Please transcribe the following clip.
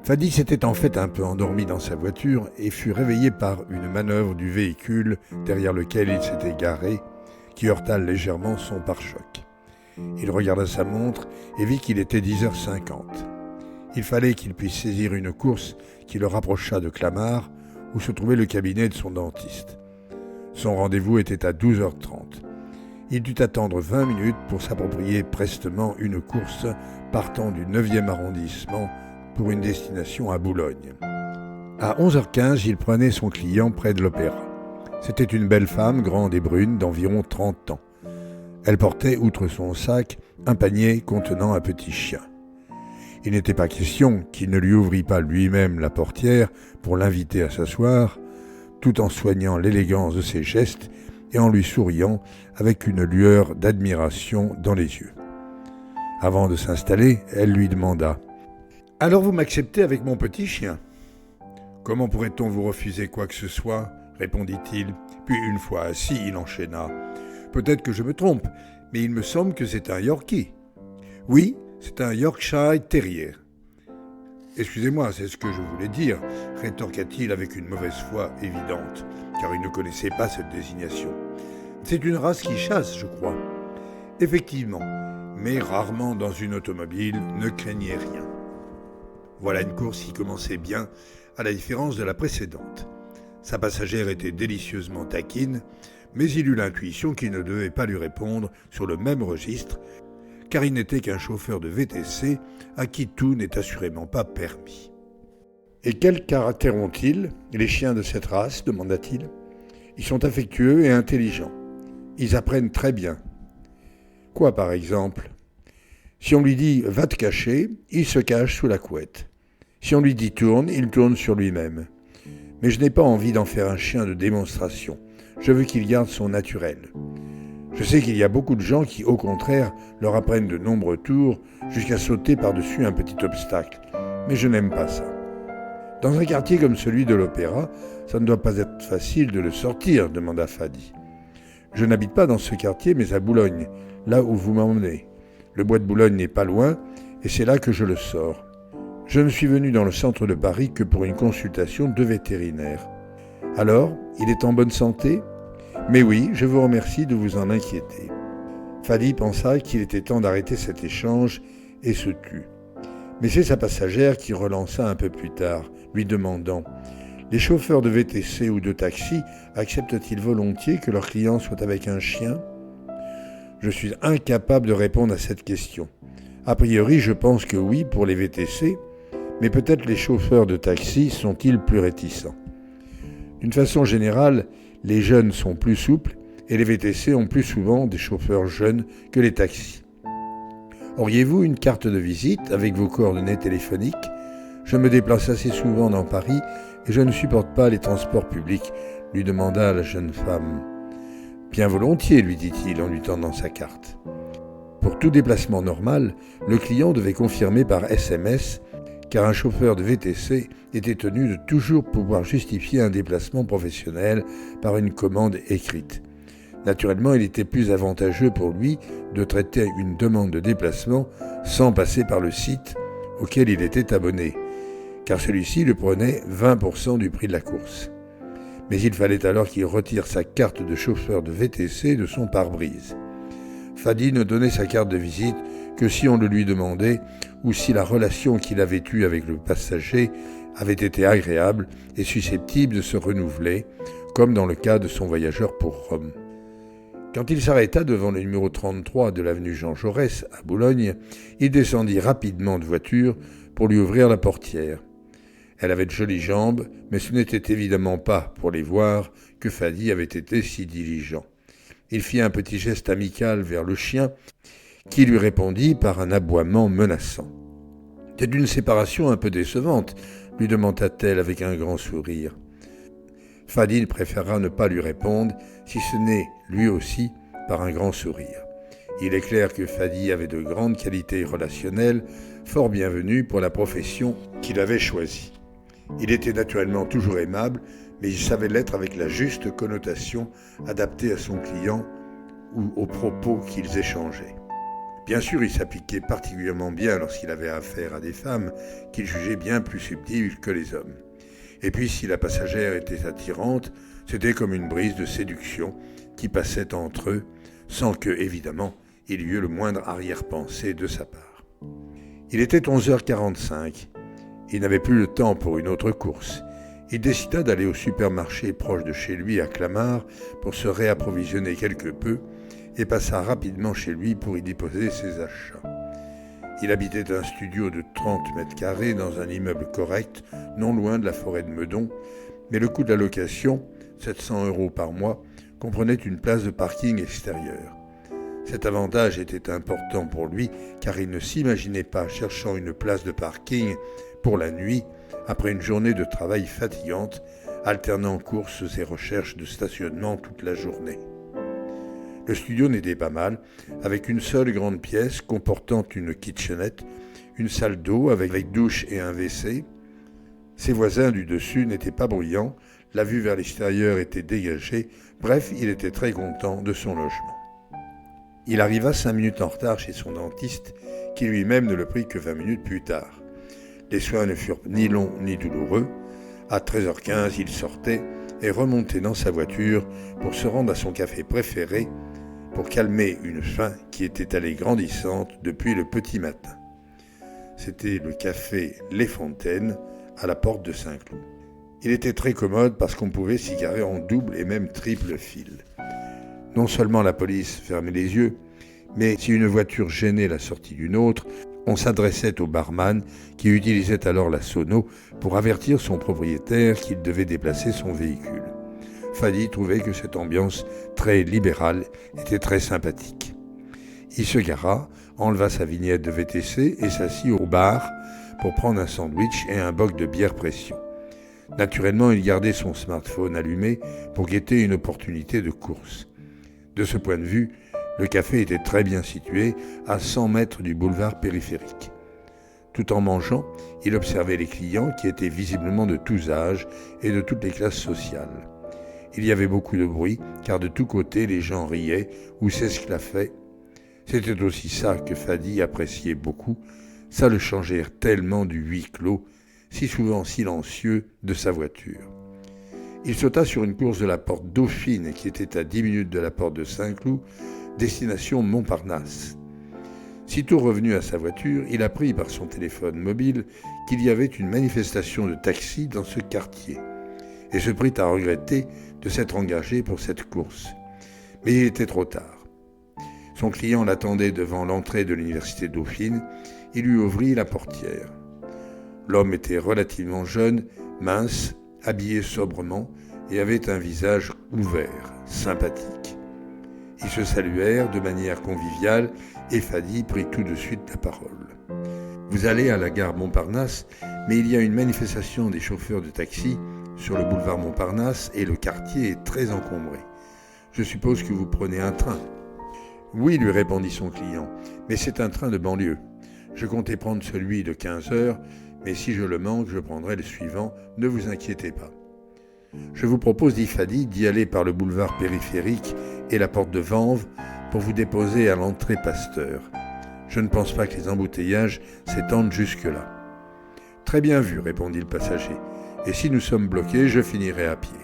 Fadi s'était en fait un peu endormi dans sa voiture et fut réveillé par une manœuvre du véhicule derrière lequel il s'était garé, qui heurta légèrement son pare-choc. Il regarda sa montre et vit qu'il était 10h50. Il fallait qu'il puisse saisir une course qui le rapprocha de Clamart, où se trouvait le cabinet de son dentiste. Son rendez-vous était à 12h30. Il dut attendre 20 minutes pour s'approprier prestement une course partant du 9e arrondissement pour une destination à Boulogne. À 11h15, il prenait son client près de l'Opéra. C'était une belle femme, grande et brune, d'environ 30 ans. Elle portait, outre son sac, un panier contenant un petit chien. Il n'était pas question qu'il ne lui ouvrît pas lui-même la portière pour l'inviter à s'asseoir, tout en soignant l'élégance de ses gestes et en lui souriant avec une lueur d'admiration dans les yeux. Avant de s'installer, elle lui demanda « Alors vous m'acceptez avec mon petit chien ?»« Comment pourrait-on vous refuser quoi que ce soit ?» répondit-il. Puis une fois assis, il enchaîna « Peut-être que je me trompe, mais il me semble que c'est un Yorkie. »« Oui, c'est un Yorkshire Terrier. »« Excusez-moi, c'est ce que je voulais dire, » rétorqua-t-il avec une mauvaise foi évidente, car il ne connaissait pas cette désignation. « C'est une race qui chasse, je crois. » Effectivement, mais rarement dans une automobile, ne craignez rien. Voilà une course qui commençait bien, à la différence de la précédente. Sa passagère était délicieusement taquine, mais il eut l'intuition qu'il ne devait pas lui répondre sur le même registre, car il n'était qu'un chauffeur de VTC à qui tout n'est assurément pas permis. « Et quel caractère ont-ils, les chiens de cette race ?» demanda-t-il. « Ils sont affectueux et intelligents. Ils apprennent très bien. »« Quoi par exemple ? Si on lui dit « va te cacher », il se cache sous la couette. Si on lui dit « tourne », il tourne sur lui-même. Mais je n'ai pas envie d'en faire un chien de démonstration. Je veux qu'il garde son naturel. Je sais qu'il y a beaucoup de gens qui, au contraire, leur apprennent de nombreux tours jusqu'à sauter par-dessus un petit obstacle. Mais je n'aime pas ça. Dans un quartier comme celui de l'Opéra, ça ne doit pas être facile de le sortir, demanda Fadi. Je n'habite pas dans ce quartier, mais à Boulogne, là où vous m'emmenez. Le bois de Boulogne n'est pas loin, et c'est là que je le sors. Je ne suis venu dans le centre de Paris que pour une consultation de vétérinaire. Alors, il est en bonne santé ? Mais oui, je vous remercie de vous en inquiéter. Fadi pensa qu'il était temps d'arrêter cet échange et se tut. Mais c'est sa passagère qui relança un peu plus tard, lui demandant « Les chauffeurs de VTC ou de taxi acceptent-ils volontiers que leurs clients soient avec un chien ?» Je suis incapable de répondre à cette question. A priori, je pense que oui pour les VTC, mais peut-être les chauffeurs de taxi sont-ils plus réticents. D'une façon générale, les jeunes sont plus souples et les VTC ont plus souvent des chauffeurs jeunes que les taxis. Auriez-vous une carte de visite avec vos coordonnées téléphoniques ? Je me déplace assez souvent dans Paris et je ne supporte pas les transports publics, lui demanda la jeune femme. Bien volontiers, lui dit-il en lui tendant sa carte. Pour tout déplacement normal, le client devait confirmer par SMS, car un chauffeur de VTC était tenu de toujours pouvoir justifier un déplacement professionnel par une commande écrite. Naturellement, il était plus avantageux pour lui de traiter une demande de déplacement sans passer par le site auquel il était abonné, car celui-ci le prenait 20% du prix de la course. Mais il fallait alors qu'il retire sa carte de chauffeur de VTC de son pare-brise. Fadi ne donnait sa carte de visite que si on le lui demandait ou si la relation qu'il avait eue avec le passager avait été agréable et susceptible de se renouveler, comme dans le cas de son voyageur pour Rome. Quand il s'arrêta devant le numéro 33 de l'avenue Jean Jaurès, à Boulogne, il descendit rapidement de voiture pour lui ouvrir la portière. Elle avait de jolies jambes, mais ce n'était évidemment pas pour les voir que Fadi avait été si diligent. Il fit un petit geste amical vers le chien, qui lui répondit par un aboiement menaçant. « C'est une séparation un peu décevante », lui demanda-t-elle avec un grand sourire. Fadi préféra ne pas lui répondre, si ce n'est, lui aussi, par un grand sourire. Il est clair que Fadi avait de grandes qualités relationnelles, fort bienvenues pour la profession qu'il avait choisie. Il était naturellement toujours aimable, mais il savait l'être avec la juste connotation adaptée à son client ou aux propos qu'ils échangeaient. Bien sûr, il s'appliquait particulièrement bien lorsqu'il avait affaire à des femmes qu'il jugeait bien plus subtiles que les hommes. Et puis, si la passagère était attirante, c'était comme une brise de séduction qui passait entre eux, sans que, évidemment, il y eût le moindre arrière-pensée de sa part. Il était 11h45. Il n'avait plus le temps pour une autre course. Il décida d'aller au supermarché proche de chez lui à Clamart pour se réapprovisionner quelque peu et passa rapidement chez lui pour y déposer ses achats. Il habitait un studio de 30 mètres carrés dans un immeuble correct, non loin de la forêt de Meudon, mais le coût de la location, 700 € par mois, comprenait une place de parking extérieur. Cet avantage était important pour lui car il ne s'imaginait pas cherchant une place de parking pour la nuit après une journée de travail fatigante, alternant courses et recherches de stationnement toute la journée. Le studio n'était pas mal, avec une seule grande pièce comportant une kitchenette, une salle d'eau avec douche et un WC. Ses voisins du dessus n'étaient pas bruyants, la vue vers l'extérieur était dégagée, bref, il était très content de son logement. Il arriva 5 minutes en retard chez son dentiste, qui lui-même ne le prit que 20 minutes plus tard. Les soins ne furent ni longs ni douloureux. À 13h15, il sortait et remontait dans sa voiture pour se rendre à son café préféré, pour calmer une faim qui était allée grandissante depuis le petit matin. C'était le café Les Fontaines, à la porte de Saint-Cloud. Il était très commode parce qu'on pouvait s'y garer en double et même triple file. Non seulement la police fermait les yeux, mais si une voiture gênait la sortie d'une autre, on s'adressait au barman qui utilisait alors la sono pour avertir son propriétaire qu'il devait déplacer son véhicule. Fadi trouvait que cette ambiance très libérale était très sympathique. Il se gara, enleva sa vignette de VTC et s'assit au bar pour prendre un sandwich et un boc de bière pression. Naturellement, il gardait son smartphone allumé pour guetter une opportunité de course. De ce point de vue, le café était très bien situé, à 100 mètres du boulevard périphérique. Tout en mangeant, il observait les clients qui étaient visiblement de tous âges et de toutes les classes sociales. Il y avait beaucoup de bruit, car de tous côtés les gens riaient ou s'esclaffaient. C'était aussi ça que Fadi appréciait beaucoup, ça le changeait tellement du huis clos, si souvent silencieux, de sa voiture. Il sauta sur une course de la porte Dauphine qui était à 10 minutes de la porte de Saint-Cloud, destination Montparnasse. Sitôt revenu à sa voiture, il apprit par son téléphone mobile qu'il y avait une manifestation de taxis dans ce quartier et se prit à regretter de s'être engagé pour cette course. Mais il était trop tard. Son client l'attendait devant l'entrée de l'université Dauphine. Il lui ouvrit la portière. L'homme était relativement jeune, mince, habillé sobrement et avait un visage ouvert, sympathique. Ils se saluèrent de manière conviviale et Fadi prit tout de suite la parole. « Vous allez à la gare Montparnasse, mais il y a une manifestation des chauffeurs de taxi sur le boulevard Montparnasse et le quartier est très encombré. Je suppose que vous prenez un train. » « Oui, lui répondit son client, mais c'est un train de banlieue. Je comptais prendre celui de 15 heures, mais si je le manque, je prendrai le suivant, ne vous inquiétez pas. Je vous propose, dit Fadi, d'y aller par le boulevard périphérique et la porte de Vanves pour vous déposer à l'entrée Pasteur. Je ne pense pas que les embouteillages s'étendent jusque-là. Très bien vu, répondit le passager. Et si nous sommes bloqués, je finirai à pied.